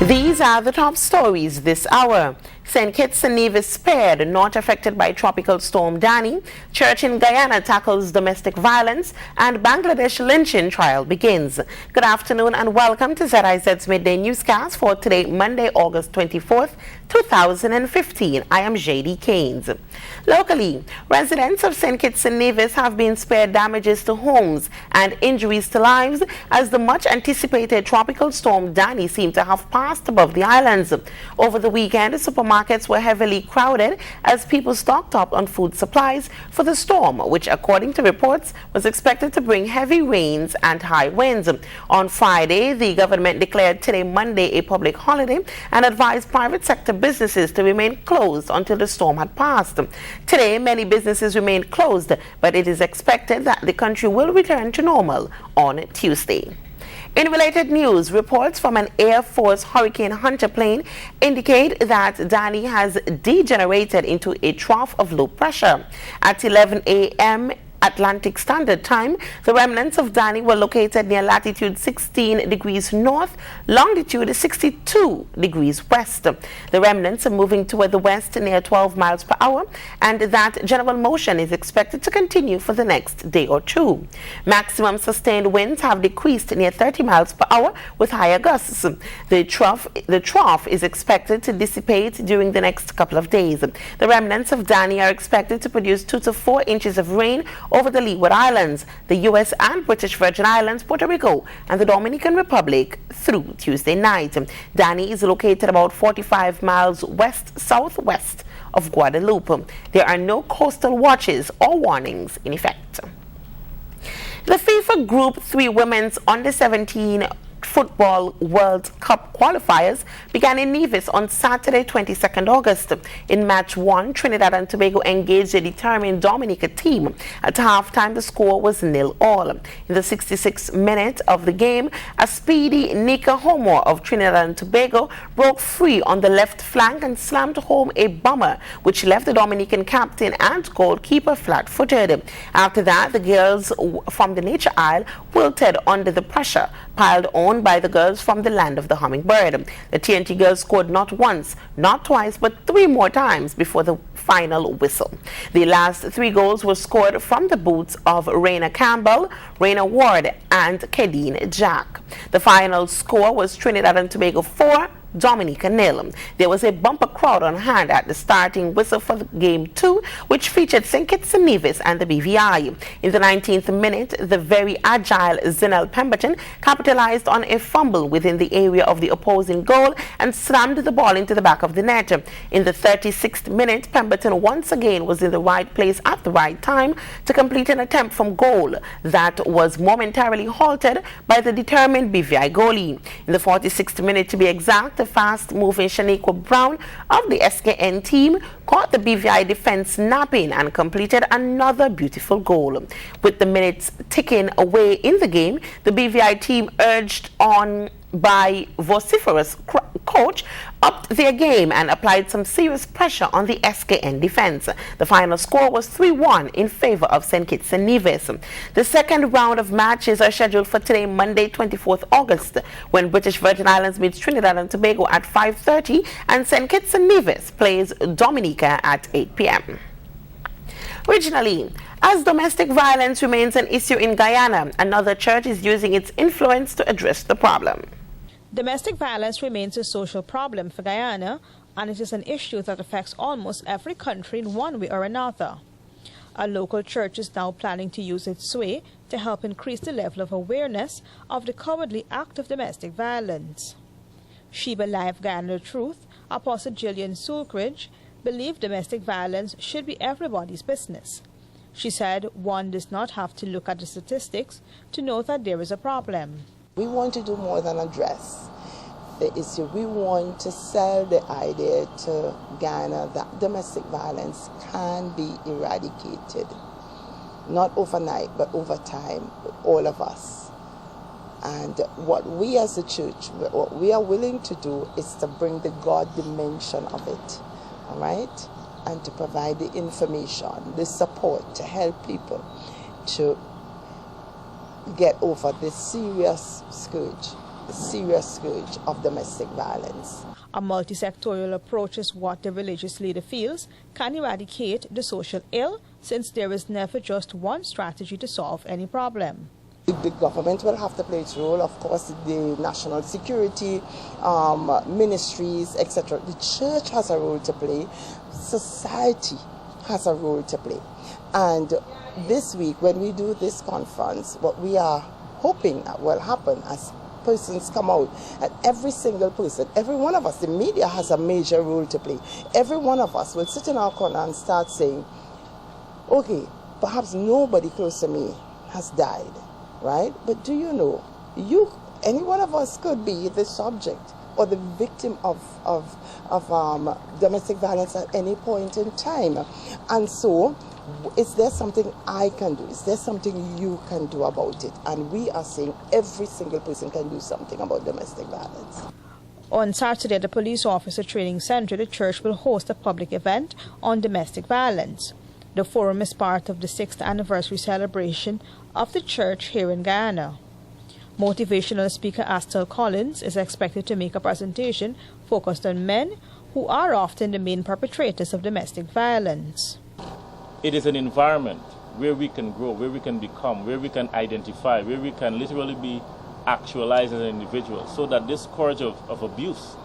These are the top stories this hour. St. Kitts and Nevis spared, not affected by Tropical Storm Dani. Church in Guyana tackles domestic violence, and Bangladesh lynching trial begins. Good afternoon and welcome to ZIZ's Midday Newscast for today, Monday, August 24th, 2015. I am JD Keynes. Locally, residents of St. Kitts and Nevis have been spared damages to homes and injuries to lives as the much-anticipated Tropical Storm Dani seemed to have passed above the islands. Over the weekend, supermarkets were heavily crowded as people stocked up on food supplies for the storm, which, according to reports, was expected to bring heavy rains and high winds. On Friday, the government declared today, Monday, a public holiday and advised private sector businesses to remain closed until the storm had passed. Today, many businesses remain closed, but it is expected that the country will return to normal on Tuesday. In related news, reports from an Air Force Hurricane Hunter plane indicate that Dani has degenerated into a trough of low pressure. At 11 a.m. Atlantic Standard Time, the remnants of Dani were located near latitude 16 degrees north, longitude 62 degrees west. The remnants are moving toward the west near 12 miles per hour, and that general motion is expected to continue for the next day or two. Maximum sustained winds have decreased near 30 miles per hour with higher gusts. The trough is expected to dissipate during the next couple of days. The remnants of Dani are expected to produce 2 to 4 inches of rain over the Leeward Islands, the U.S. and British Virgin Islands, Puerto Rico, and the Dominican Republic through Tuesday night. Dani is located about 45 miles west-southwest of Guadeloupe. There are no coastal watches or warnings in effect. The FIFA Group 3 Women's Under-17 Football World Cup qualifiers began in Nevis on Saturday, 22nd August. In match 1, Trinidad and Tobago engaged a determined Dominica team. At halftime, the score was 0-0. In the 66th minute of the game, a speedy Nika Homo of Trinidad and Tobago broke free on the left flank and slammed home a bomber, which left the Dominican captain and goalkeeper flat-footed. After that, the girls from the Nature Isle wilted under the pressure piled on by the girls from the land of the hummingbird. The TNT girls scored not once, not twice, but 3 more times before the final whistle. The last 3 goals were scored from the boots of Raina Campbell, Raina Ward, and Kedine Jack. The final score was Trinidad and Tobago 4, Dominica 0. There was a bumper crowd on hand at the starting whistle for game 2, which featured St. Kitts and Nevis and the BVI. In the 19th minute, the very agile Zinel Pemberton capitalized on a fumble within the area of the opposing goal and slammed the ball into the back of the net. In the 36th minute, Pemberton once again was in the right place at the right time to complete an attempt from goal that was momentarily halted by the determined BVI goalie. In the 46th minute, to be exact, the fast-moving Shaniqua Brown of the SKN team caught the BVI defense napping and completed another beautiful goal. With the minutes ticking away in the game, the BVI team, urged on by vociferous coach, upped their game and applied some serious pressure on the SKN defense. The final score was 3-1 in favor of St. Kitts and Nevis. The second round of matches are scheduled for today, Monday, 24th August, when British Virgin Islands meets Trinidad and Tobago at 5:30 and St. Kitts and Nevis plays Dominica at 8 p.m. Regionally, as domestic violence remains an issue in Guyana, another church is using its influence to address the problem. Domestic violence remains a social problem for Guyana, and it is an issue that affects almost every country in one way or another. A local church is now planning to use its sway to help increase the level of awareness of the cowardly act of domestic violence. Sheba Life Guyana Truth, Apostle Gillian Sulkridge, believed domestic violence should be everybody's business. She said one does not have to look at the statistics to know that there is a problem. We want to do more than address the issue. We want to sell the idea to Ghana that domestic violence can be eradicated. Not overnight, but over time, with all of us. And what we as a church, what we are willing to do is to bring the God dimension of it, all right? And to provide the information, the support to help people to get over this serious scourge serious scourge of domestic violence. A multi-sectorial approach is what the religious leader feels can eradicate the social ill, since there is never just one strategy to solve any problem. The government will have to play its role, of course, the national security, ministries, etc. The church has a role to play, society has a role to play. And this week, when we do this conference, what we are hoping that will happen as persons come out, and every single person, every one of us, the media has a major role to play. Every one of us will sit in our corner and start saying, okay, perhaps nobody close to me has died, right? But do you know, any one of us could be the subject or the victim of domestic violence at any point in time. And so, is there something I can do? Is there something you can do about it? And we are saying every single person can do something about domestic violence. On Saturday at the Police Officer Training Center, the church will host a public event on domestic violence. The forum is part of the 6th anniversary celebration of the church here in Guyana. Motivational speaker Astel Collins is expected to make a presentation focused on men who are often the main perpetrators of domestic violence. It is an environment where we can grow, where we can become, where we can identify, where we can literally be actualized as an individual, so that this scourge of abuse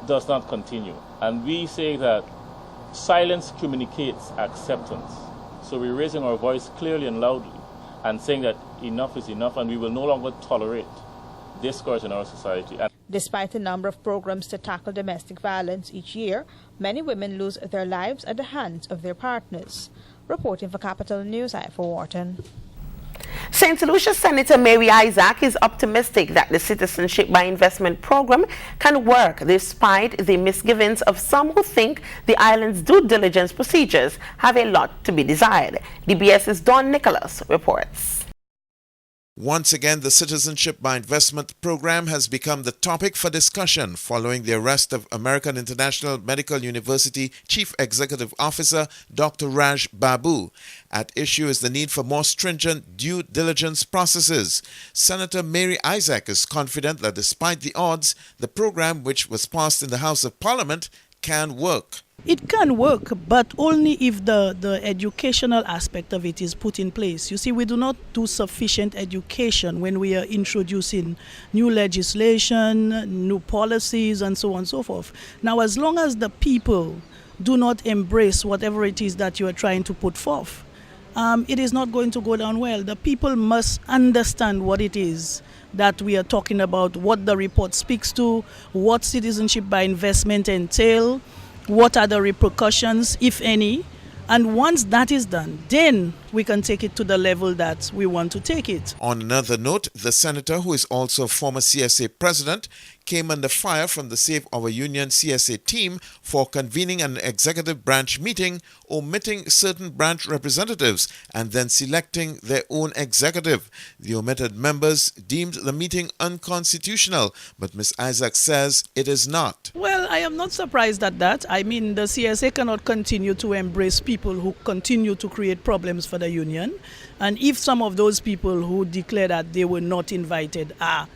does not continue. And we say that silence communicates acceptance. So we're raising our voice clearly and loudly and saying that enough is enough, and we will no longer tolerate this scourge in our society. Despite a number of programs to tackle domestic violence each year, many women lose their lives at the hands of their partners. Reporting for Capital News, I for Wharton. St. Lucia Senator Mary Isaac is optimistic that the Citizenship by Investment program can work despite the misgivings of some who think the island's due diligence procedures have a lot to be desired. DBS's Don Nicholas reports. Once again, the Citizenship by Investment program has become the topic for discussion following the arrest of American International Medical University Chief Executive Officer Dr. Raj Babu. At issue is the need for more stringent due diligence processes. Senator Mary Isaac is confident that despite the odds, the program, which was passed in the House of Parliament, can work. It can work, but only if the educational aspect of it is put in place. You see, we do not do sufficient education when we are introducing new legislation, new policies, and so on and so forth. Now, as long as the people do not embrace whatever it is that you are trying to put forth, it is not going to go down well. The people must understand what it is that we are talking about, what the report speaks to, what citizenship by investment entail, what are the repercussions, if any. And once that is done, then we can take it to the level that we want to take it. On another note, the senator, who is also a former CSA president, came under fire from the Save Our Union CSA team for convening an executive branch meeting, omitting certain branch representatives, and then selecting their own executive. The omitted members deemed the meeting unconstitutional, but Ms. Isaac says it is not. Well, I am not surprised at that. I mean, the CSA cannot continue to embrace people who continue to create problems for the union. And if some of those people who declare that they were not invited are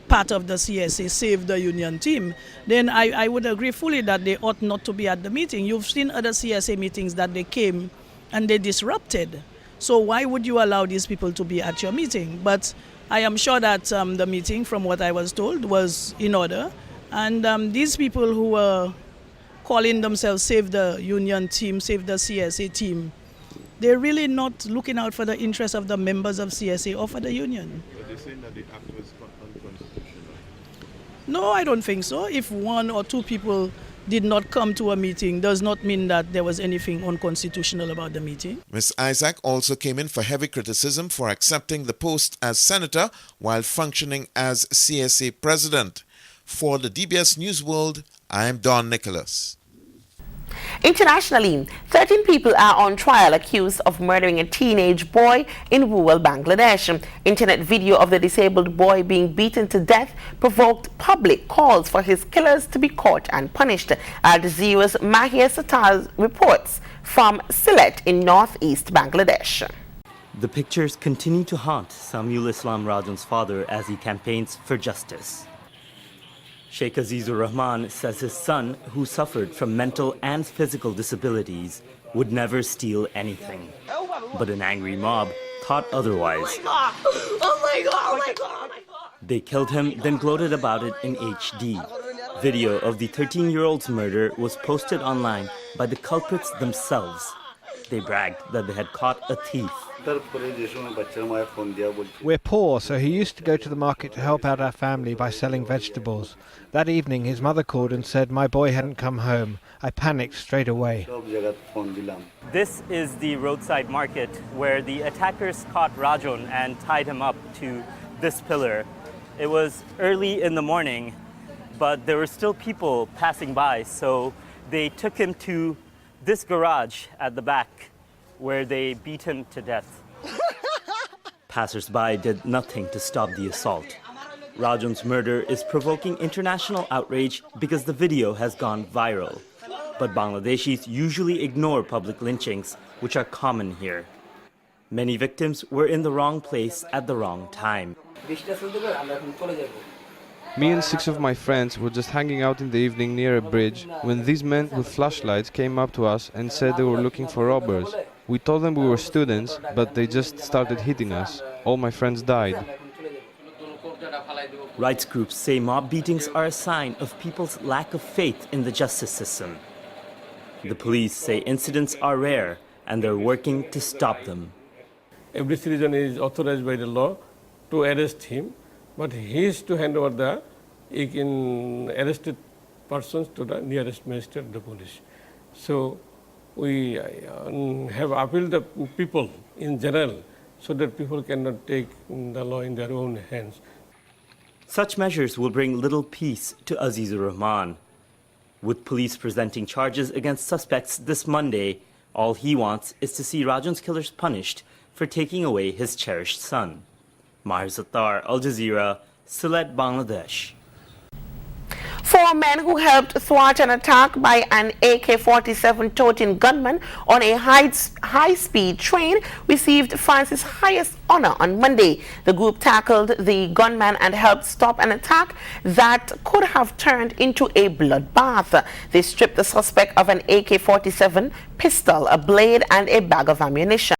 part of the CSA Save the Union team, then I would agree fully that they ought not to be at the meeting. You've seen other CSA meetings that they came and they disrupted. So why would you allow these people to be at your meeting? But I am sure that the meeting, from what I was told, was in order. And these people who were calling themselves Save the Union team, Save the CSA team, they're really not looking out for the interests of the members of CSA or for the union. But they're saying that the act was unconstitutional. No, I don't think so. If one or two people did not come to a meeting, does not mean that there was anything unconstitutional about the meeting. Ms. Isaac also came in for heavy criticism for accepting the post as senator while functioning as CSA president. For the DBS News World, I am Don Nicholas. Internationally, 13 people are on trial accused of murdering a teenage boy in rural Bangladesh. Internet video of the disabled boy being beaten to death provoked public calls for his killers to be caught and punished. Al Jazeera's Mahir Sattar reports from Sylhet in northeast Bangladesh. The pictures continue to haunt Samuel Islam Rajan's father as he campaigns for justice. Sheikh Azizur Rahman says his son, who suffered from mental and physical disabilities, would never steal anything. But an angry mob thought otherwise. Oh my God. They killed him, then gloated about it in HD. Video of the 13-year-old's murder was posted online by the culprits themselves. They bragged that they had caught a thief. We're poor, so he used to go to the market to help out our family by selling vegetables. That evening his mother called and said my boy hadn't come home. I panicked straight away. This is the roadside market where the attackers caught Rajon and tied him up to this pillar. It was early in the morning, but there were still people passing by, so they took him to this garage at the back where they beat him to death. Passers-by did nothing to stop the assault. Rajon's murder is provoking international outrage because the video has gone viral. But Bangladeshis usually ignore public lynchings, which are common here. Many victims were in the wrong place at the wrong time. Me and 6 of my friends were just hanging out in the evening near a bridge when these men with flashlights came up to us and said they were looking for robbers. We told them we were students, but they just started hitting us. All my friends died. Rights groups say mob beatings are a sign of people's lack of faith in the justice system. The police say incidents are rare and they're working to stop them. Every citizen is authorized by the law to arrest him, but he is to hand over the arrested persons to the nearest magistrate, the police. So we have appealed the people in general so that people cannot take the law in their own hands. Such measures will bring little peace to Azizur Rahman. With police presenting charges against suspects this Monday, all he wants is to see Rajan's killers punished for taking away his cherished son. Mahir Sattar, Al Jazeera, Sylhet, Bangladesh. 4 men who helped thwart an attack by an AK-47 toting gunman on a high-speed train received France's highest honor on Monday. The group tackled the gunman and helped stop an attack that could have turned into a bloodbath. They stripped the suspect of an AK-47 pistol, a blade, and a bag of ammunition.